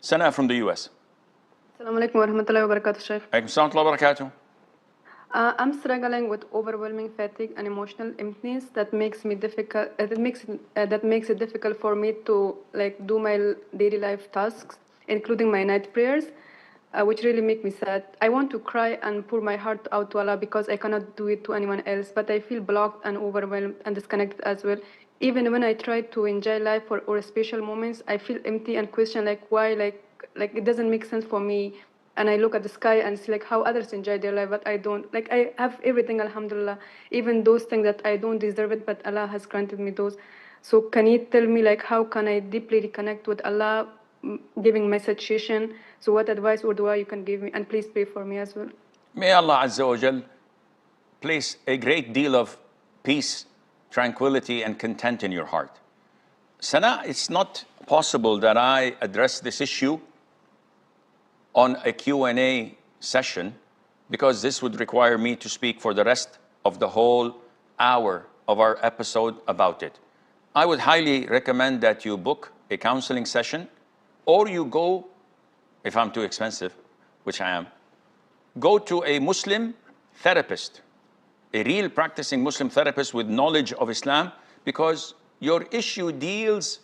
Sana from the US. Assalamu alaikum wa rahmatullahi wa barakatuh, Sheikh. Alaikum salam wa barakatuh. I'm struggling with overwhelming fatigue and emotional emptiness that makes me difficult. That makes it difficult for me to do my daily life tasks, including my night prayers, which really make me sad. I want to cry and pour my heart out to Allah because I cannot do it to anyone else. But I feel blocked and overwhelmed and disconnected as well. Even when I try to enjoy life or special moments, I feel empty and question why it doesn't make sense for me. And I look at the sky and see how others enjoy their life, but I don't. I have everything, alhamdulillah, even those things that I don't deserve it, but Allah has granted me those. So can you tell me how can I deeply reconnect with Allah, giving my situation? So what advice or dua you can give me? And please pray for me as well. May Allah Azza wa Jal place a great deal of peace, tranquility, and content in your heart. Sana, it's not possible that I address this issue on a Q&A session because this would require me to speak for the rest of the whole hour of our episode about it. I would highly recommend that you book a counseling session, or you go, if I'm too expensive, which I am, go to a Muslim therapist, a real practicing Muslim therapist with knowledge of Islam, because your issue deals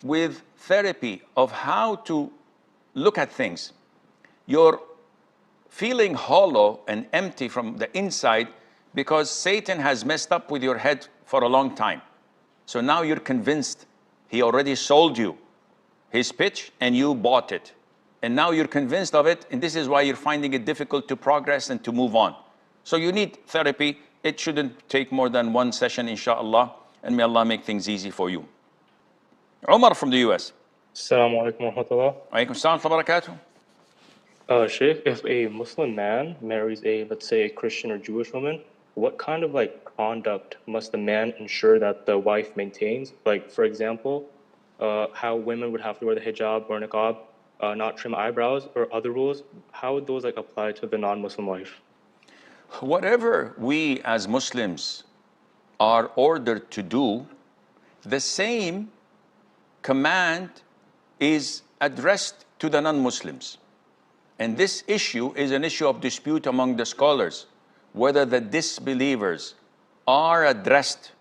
with therapy of how to look at things. You're feeling hollow and empty from the inside because Satan has messed up with your head for a long time. So now you're convinced he already sold you his pitch and you bought it. And now you're convinced of it, and this is why you're finding it difficult to progress and to move on. So you need therapy. It shouldn't take more than one session, inshallah, and may Allah make things easy for you. Umar from the US. Assalamu alaikum wa rahmatullah. Alaikum salam wa barakatuh. Sheikh, if a Muslim man marries let's say, a Christian or Jewish woman, what kind of conduct must the man ensure that the wife maintains? For example, how women would have to wear the hijab or niqab, not trim eyebrows, or other rules. How would those apply to the non-Muslim wife? Whatever we as Muslims are ordered to do, the same command is addressed to the non-Muslims. And this issue is an issue of dispute among the scholars, whether the disbelievers are addressed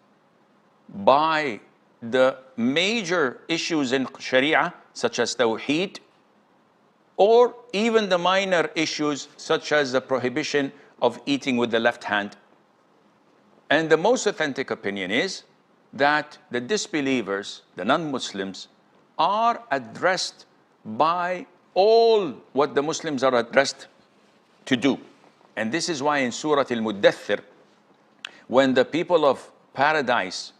by the major issues in Sharia, such as Tawheed, or even the minor issues, such as the prohibition of eating with the left hand. And the most authentic opinion is that the disbelievers, the non-Muslims, are addressed by all what the Muslims are addressed to do. And this is why in Surah Al-Muddathir, when the people of paradise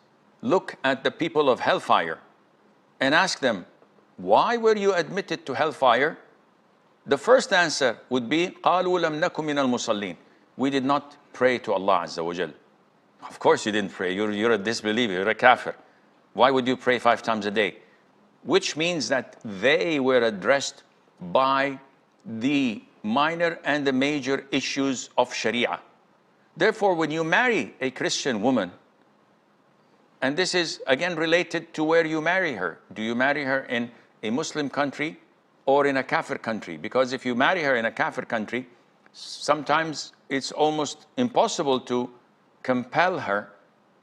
look at the people of hellfire and ask them, why were you admitted to hellfire? The first answer would be, قَالُوا لَمْ نَكُ مِنَ الْمُصَلِّينَ. We did not pray to Allah Azza wa Jal. Of course you didn't pray. You're a disbeliever. You're a kafir. Why would you pray 5 times a day? Which means that they were addressed by the minor and the major issues of Sharia. Therefore, when you marry a Christian woman, and this is again related to where you marry her. Do you marry her in a Muslim country or in a kafir country? Because if you marry her in a kafir country, sometimes it's almost impossible to compel her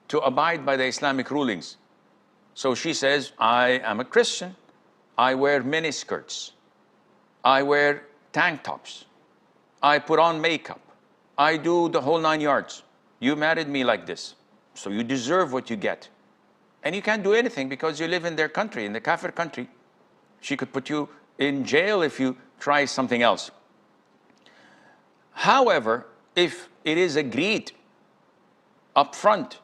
to abide by the Islamic rulings. So she says, I am a Christian. I wear miniskirts. I wear tank tops. I put on makeup. I do the whole 9 yards. You married me like this, so you deserve what you get. And you can't do anything because you live in their country, in the kafir country. She could put you in jail if you try something else. However, if it is agreed up front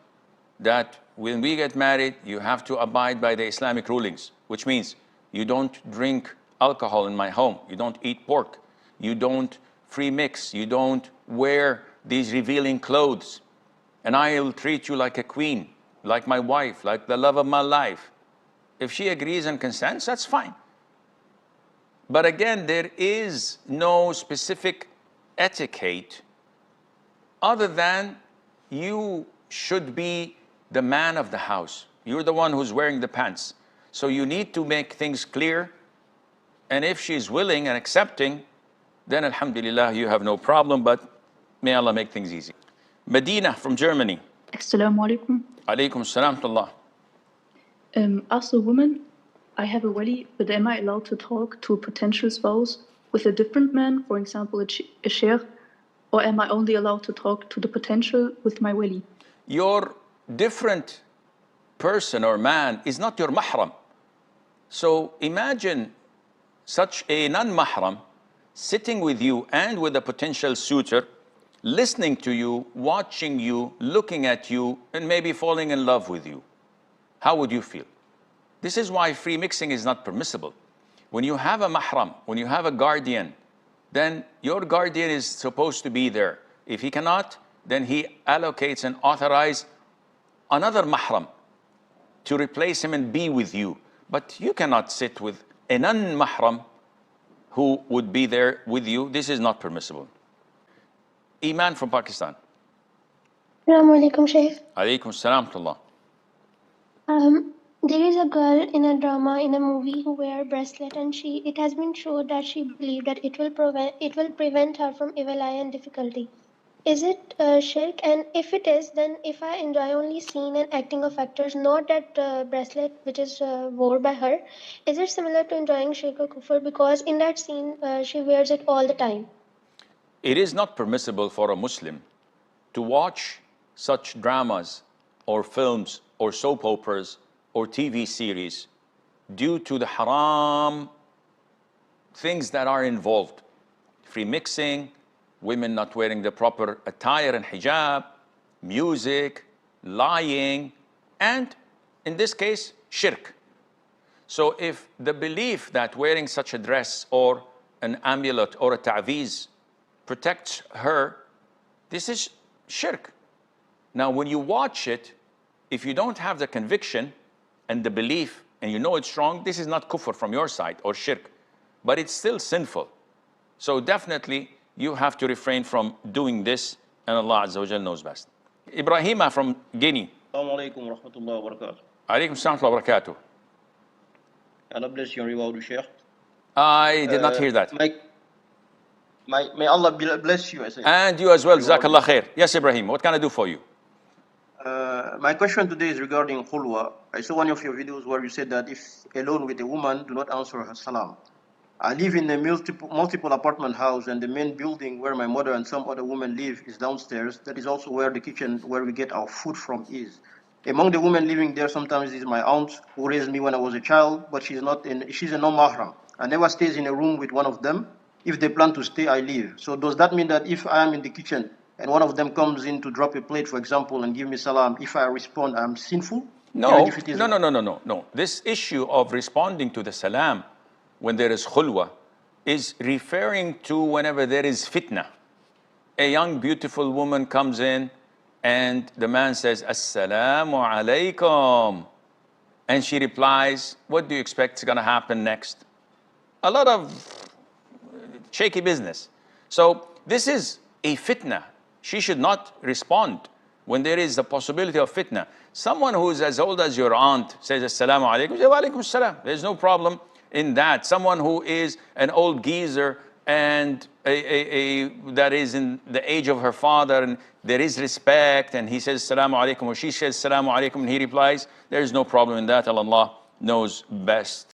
that when we get married, you have to abide by the Islamic rulings, which means you don't drink alcohol in my home, you don't eat pork, you don't free mix, you don't wear these revealing clothes, and I will treat you like a queen, like my wife, like the love of my life. If she agrees and consents, that's fine. But again, there is no specific etiquette other than you should be the man of the house. You're the one who's wearing the pants. So you need to make things clear And if she's willing and accepting, then alhamdulillah, you have no problem, but may Allah make things easy. Medina from Germany. Assalamu alaikum. Alaykum salam to Allah. As a woman, I have a wali, but am I allowed to talk to a potential spouse with a different man, for example, a sheikh, or am I only allowed to talk to the potential with my wali? Your different person or man is not your mahram. So imagine such a non-mahram sitting with you and with a potential suitor, listening to you, watching you, looking at you, and maybe falling in love with you. How would you feel? This is why free mixing is not permissible. When you have a mahram, when you have a guardian, then your guardian is supposed to be there. If he cannot, then he allocates and authorizes another mahram to replace him and be with you. But you cannot sit with a non-mahram who would be there with you. This is not permissible. Iman from Pakistan. Assalamu alaikum, Sheikh. Alaykum salam to Allah. There is a girl in a drama, in a movie, who wear a bracelet, and it has been shown that she believed that it will prevent her from evil eye and difficulty. Is it shirk? And if it is, then if I enjoy only scene and acting of actors, not that bracelet which is worn by her, is it similar to enjoying shirk or kufr? Because in that scene, she wears it all the time. It is not permissible for a Muslim to watch such dramas or films or soap operas or TV series due to the haram things that are involved. Free mixing, women not wearing the proper attire and hijab, music, lying, and in this case, shirk. So if the belief that wearing such a dress or an amulet or a ta'viz protects her, this is shirk. Now, when you watch it, if you don't have the conviction and the belief and you know it's wrong, this is not kufr from your side or shirk, but it's still sinful. So definitely you have to refrain from doing this, and Allah Azza wa Jal knows best. Ibrahima from Guinea. Assalamu alaikum wa rahmatullahi wa barakatuh. Alaykum salam wa barakatuh. Allah bless you and reward you, Sheikh. I did not hear that. May Allah bless you, I say. And you as well, Jazakallah khair. Yes, Ibrahim, what can I do for you? My question today is regarding khulwa. I saw one of your videos where you said that if alone with a woman, do not answer her salam. I live in a multiple apartment house, and the main building where my mother and some other women live is downstairs. That is also where the kitchen where we get our food from is. Among the women living there sometimes is my aunt who raised me when I was a child, but she's a non-mahram. I never stays in a room with one of them. If they plan to stay, I leave. So does that mean that if I am in the kitchen and one of them comes in to drop a plate, for example, and give me salam, if I respond, I'm sinful? No. This issue of responding to the salam when there is khulwa is referring to whenever there is fitna. A young, beautiful woman comes in and the man says, Assalamu alaikum. And she replies, what do you expect is going to happen next? A lot of shaky business. So this is a fitna. She should not respond when there is the possibility of fitna. Someone who is as old as your aunt says Assalamu alaikum, say wa alaikum assalam. There's no problem in that. Someone who is an old geezer and that is in the age of her father, and there is respect, and he says Assalamu alaikum, or she says Assalamu alaikum, and he replies, there is no problem in that. Allah knows best.